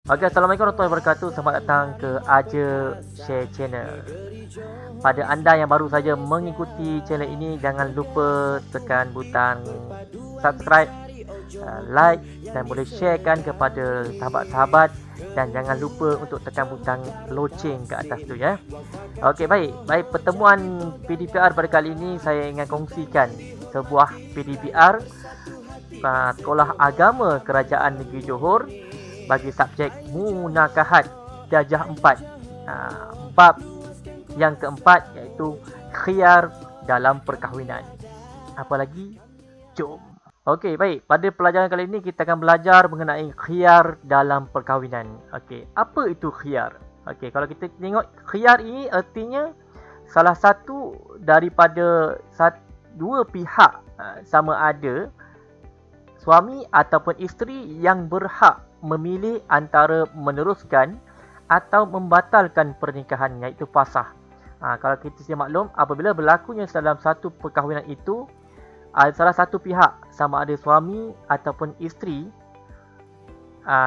Okay, Assalamualaikum warahmatullahi wabarakatuh. Selamat datang ke Aja Share Channel. Pada anda yang baru saja mengikuti channel ini, jangan lupa tekan butang subscribe, like dan boleh sharekan kepada sahabat-sahabat, dan jangan lupa untuk tekan butang loceng ke atas tu ya. Okey, baik pertemuan PDPR pada kali ini saya ingin kongsikan sebuah PDPR Sekolah Agama Kerajaan Negeri Johor bagi subjek Munakahat Darjah 4. Bab yang keempat iaitu khiyar dalam perkahwinan. Apa lagi? Jom. Okey, baik. Pada pelajaran kali ini kita akan belajar mengenai khiyar dalam perkahwinan. Okey, apa itu khiyar? Okey, kalau kita tengok khiyar ini artinya salah satu daripada dua pihak sama ada suami ataupun isteri yang berhak memilih antara meneruskan atau membatalkan pernikahan, iaitu fasakh. Kalau kita sedia maklum, apabila berlakunya dalam satu perkahwinan itu, salah satu pihak sama ada suami ataupun isteri,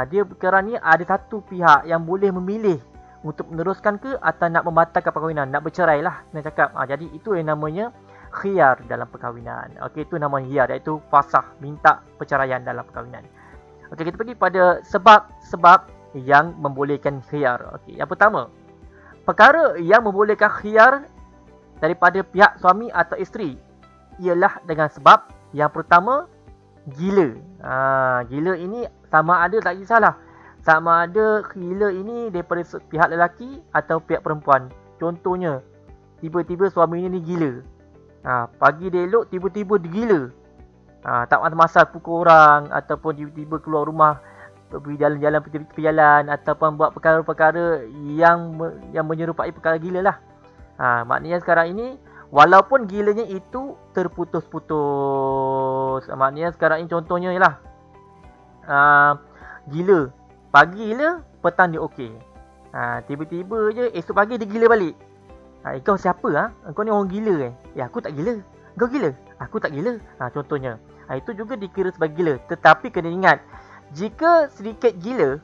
dia kerana ada satu pihak yang boleh memilih untuk meneruskan ke atau nak membatalkan perkahwinan, nak bercerai lah nak cakap. Jadi itu yang namanya khiyar dalam perkahwinan. Okey, itu nama khiyar, iaitu fasakh, minta perceraian dalam perkahwinan. Okey, kita pergi pada sebab-sebab yang membolehkan khiyar. Okey, yang pertama, perkara yang membolehkan khiyar daripada pihak suami atau isteri ialah dengan sebab yang pertama, gila. Gila ini sama ada, tak kisahlah, sama ada gila ini daripada pihak lelaki atau pihak perempuan. Contohnya, tiba-tiba suami ni gila. Pagi dia elok, tiba-tiba dia gila. Tak masa pukul orang, ataupun tiba-tiba keluar rumah pergi jalan-jalan, tepi jalan, ataupun buat perkara-perkara yang menyerupai perkara gila lah. Maknanya sekarang ini walaupun gilanya itu terputus-putus, maknanya sekarang ini contohnya ialah gila, pagi gila, petang dia okey. Tiba-tiba je esok pagi dia gila balik. Kau siapa? Kau ni orang gila kan? Ya, aku tak gila. Kau gila? Aku tak gila. Contohnya. Itu juga dikira sebagai gila. Tetapi kena ingat, jika sedikit gila,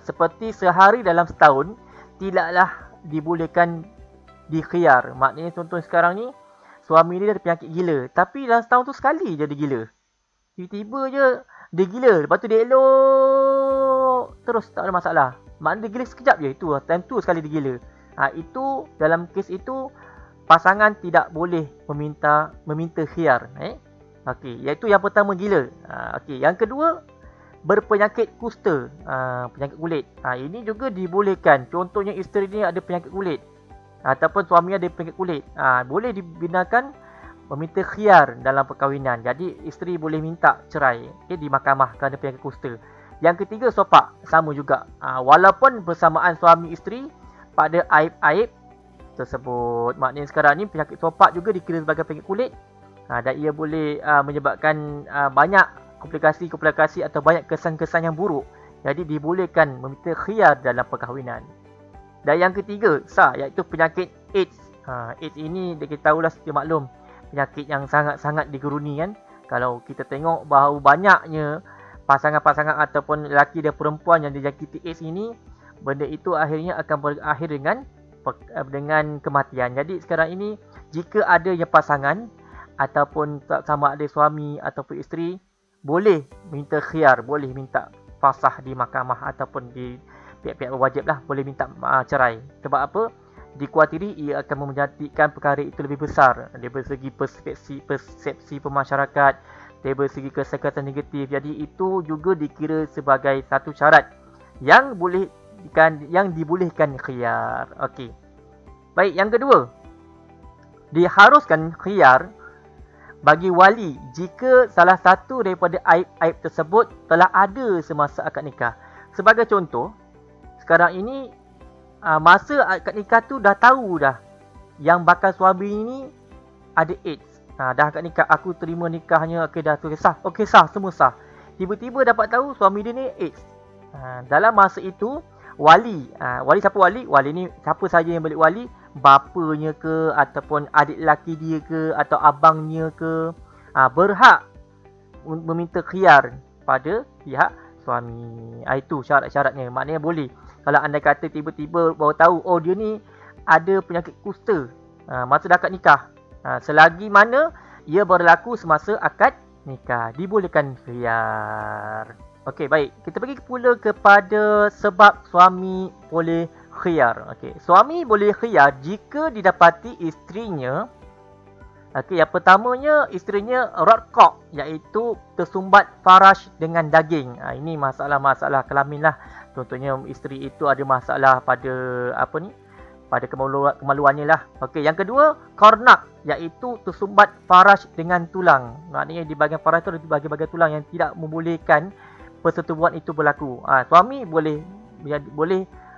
seperti sehari dalam setahun, tidaklah dibolehkan dikhiyar. Maknanya contoh sekarang ni, suami dia ada penyakit gila, tapi dalam setahun tu sekali je dia gila. Tiba-tiba je dia gila, lepas tu dia elok terus, tak ada masalah. Maknanya dia gila sekejap je, itu time tu sekali dia gila. Itu dalam kes itu pasangan tidak boleh meminta khiyar. Okey, iaitu yang pertama gila. Okey, yang kedua berpenyakit kusta, penyakit kulit. Ini juga dibolehkan. Contohnya isteri ni ada penyakit kulit ataupun suami ada penyakit kulit. Boleh dibinakan meminta khiyar dalam perkahwinan. Jadi isteri boleh minta cerai di mahkamah kerana penyakit kusta. Yang ketiga sopak, sama juga. Walaupun bersamaan suami isteri pada aib-aib tersebut. Maknanya sekarang ni penyakit sopak juga dikira sebagai penyakit kulit, dan ia boleh menyebabkan banyak komplikasi atau banyak kesan-kesan yang buruk. Jadi dibolehkan meminta khiyar dalam perkahwinan. Dan yang ketiga sah, iaitu penyakit AIDS. AIDS ini kita tahulah, sedia maklum, penyakit yang sangat-sangat digeruni kan. Kalau kita tengok bahawa banyaknya pasangan-pasangan ataupun lelaki dan perempuan yang dijangkiti AIDS ini, benda itu akhirnya akan berakhir dengan kematian. Jadi sekarang ini jika ada yang pasangan ataupun sama ada suami ataupun isteri, boleh minta khiyar, boleh minta fasakh di mahkamah ataupun di pihak-pihak berwajib lah, boleh minta cerai. Sebab apa? Dikuatiri ia akan menjadikan perkara itu lebih besar dari segi persepsi pemasyarakat, dari segi kesehatan negatif. Jadi itu juga dikira sebagai satu syarat yang dibolehkan khiyar. Okey. Baik, yang kedua, diharuskan khiyar bagi wali jika salah satu daripada aib-aib tersebut telah ada semasa akad nikah. Sebagai contoh, sekarang ini masa akad nikah tu dah tahu dah yang bakal suami ni ada AIDS. Dah akad nikah, aku terima nikahnya, okey dah tu sah. Okey sah, semua sah. Tiba-tiba dapat tahu suami dia ni AIDS. Dalam masa itu wali, wali siapa wali? Wali ni siapa saja yang boleh wali, bapanya ke ataupun adik lelaki dia ke atau abangnya ke, berhak meminta khiyar pada pihak suami. Itu syarat-syaratnya. Maknanya boleh. Kalau anda kata tiba-tiba baru tahu, oh dia ni ada penyakit kusta masa dah akad nikah. Selagi mana ia berlaku semasa akad nikah, dibolehkan khiyar. Okey, baik. Kita pergi pula kepada sebab suami boleh khiyar. Okey, suami boleh khiyar jika didapati isterinya. Okey, yang pertamanya isterinya radqa, iaitu tersumbat faraj dengan daging. Ini masalah-masalah kelamin lah. Contohnya isteri itu ada masalah pada pada kemaluannya lah. Okey, yang kedua qarnak, iaitu tersumbat faraj dengan tulang. Maknanya di bahagian faraj itu ada bahagian-bahagian tulang yang tidak membolehkan persetubuhan itu berlaku. Suami boleh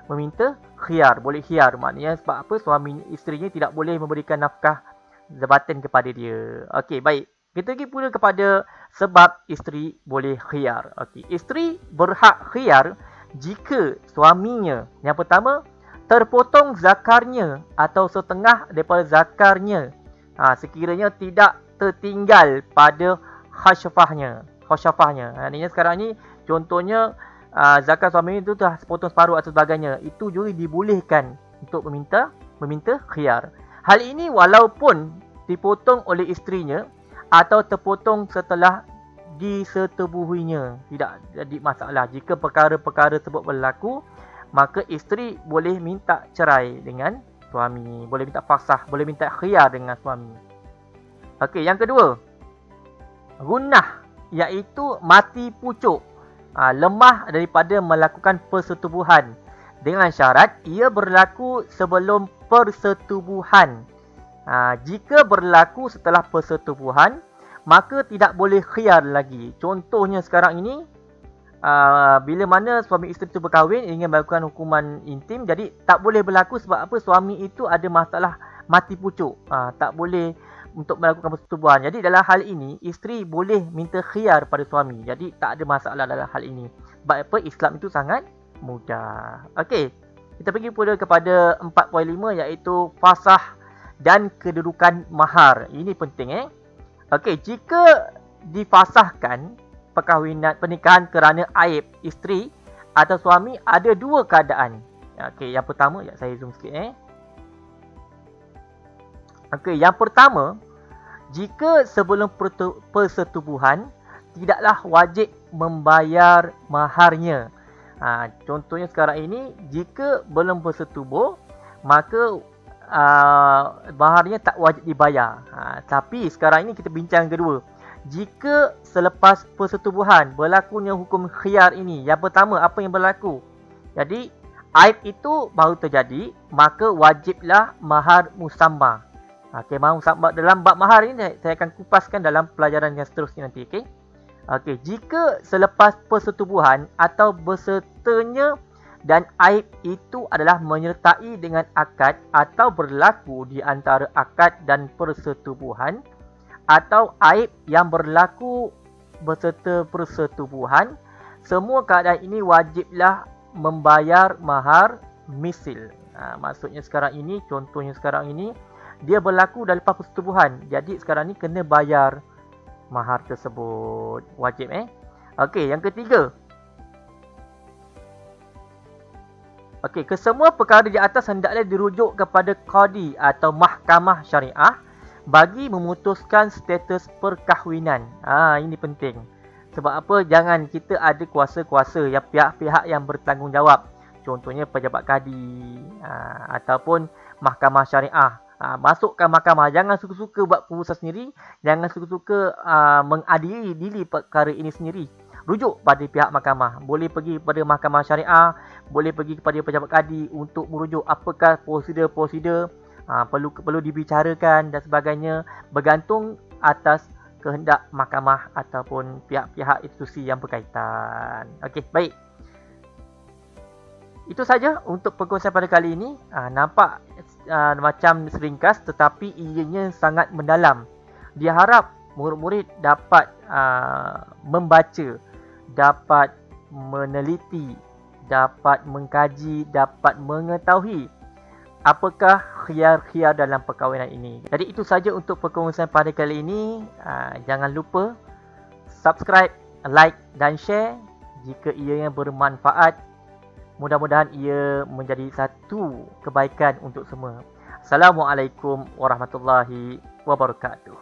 meminta khiyar, boleh khiyar. Maknanya sebab apa? Suami isterinya tidak boleh memberikan nafkah jabatan kepada dia. Okey, baik. Kita pergi pula kepada sebab isteri boleh khiyar. Okey, isteri berhak khiyar jika suaminya, yang pertama, terpotong zakarnya atau setengah daripada zakarnya, sekiranya tidak tertinggal pada khasyafahnya. Maknanya sekarang ni contohnya zakat suami itu dah sepotong separuh atau sebagainya, itu juga dibolehkan untuk meminta khiyar. Hal ini walaupun dipotong oleh isterinya atau terpotong setelah disetubuhinya, tidak jadi masalah. Jika perkara-perkara tersebut berlaku, maka isteri boleh minta cerai dengan suami, boleh minta fasah, boleh minta khiyar dengan suami. Okey, yang kedua, gunnah, iaitu mati pucuk, lemah daripada melakukan persetubuhan, dengan syarat ia berlaku sebelum persetubuhan. Jika berlaku setelah persetubuhan, maka tidak boleh khiyar lagi. Contohnya sekarang ini, bila mana suami isteri itu berkahwin ingin melakukan hukuman intim, jadi tak boleh berlaku. Sebab apa? Suami itu ada masalah mati pucuk, tak boleh untuk melakukan persetubuhan. Jadi dalam hal ini isteri boleh minta khiyar pada suami. Jadi tak ada masalah dalam hal ini. Sebab apa? Islam itu sangat mudah. Okey, kita pergi pula kepada 4.5, iaitu fasah dan kedudukan mahar. Ini penting Okey, jika difasahkan pernikahan kerana aib isteri atau suami, ada dua keadaan. Okey, yang pertama, saya zoom sikit Okey, yang pertama, jika sebelum persetubuhan tidaklah wajib membayar maharnya. Contohnya sekarang ini, jika belum bersetubuh, maka maharnya tak wajib dibayar. Tapi sekarang ini kita bincang kedua. Jika selepas persetubuhan berlakunya hukum khiyar ini, yang pertama apa yang berlaku? Jadi aib itu baru terjadi, maka wajiblah mahar musamma. Okey, mahar musamma dalam bab mahar ini saya akan kupaskan dalam pelajaran yang seterusnya nanti. Okey, jika selepas persetubuhan atau bersertanya dan aib itu adalah menyertai dengan akad atau berlaku di antara akad dan persetubuhan, atau aib yang berlaku berserta persetubuhan, semua keadaan ini wajiblah membayar mahar misil. Maksudnya sekarang ini, contohnya sekarang ini, dia berlaku dah lepas persetubuhan. Jadi sekarang ni kena bayar mahar tersebut. Wajib Okey, yang ketiga. Okey, kesemua perkara di atas hendaklah dirujuk kepada qadi atau mahkamah syariah bagi memutuskan status perkahwinan. Ini penting. Sebab apa? Jangan kita ada kuasa-kuasa yang pihak-pihak yang bertanggungjawab. Contohnya pejabat kadi ataupun mahkamah syariah. Masukkan mahkamah. Jangan suka-suka buat keputusan sendiri. Jangan suka-suka mengadili diri perkara ini sendiri. Rujuk pada pihak mahkamah. Boleh pergi kepada mahkamah syariah, boleh pergi kepada pejabat kadi untuk merujuk apakah prosedur-prosedur perlu dibicarakan dan sebagainya, bergantung atas kehendak mahkamah ataupun pihak-pihak institusi yang berkaitan. Okey, baik. Itu saja untuk perkongsian pada kali ini. Nampak macam seringkas, tetapi ianya sangat mendalam. Diharap murid-murid dapat membaca, dapat meneliti, dapat mengkaji, dapat mengetahui apakah khiyar-khiyar dalam perkahwinan ini. Jadi itu saja untuk perkongsian pada kali ini. Jangan lupa subscribe, like dan share jika ianya bermanfaat, mudah-mudahan ia menjadi satu kebaikan untuk semua. Assalamualaikum warahmatullahi wabarakatuh.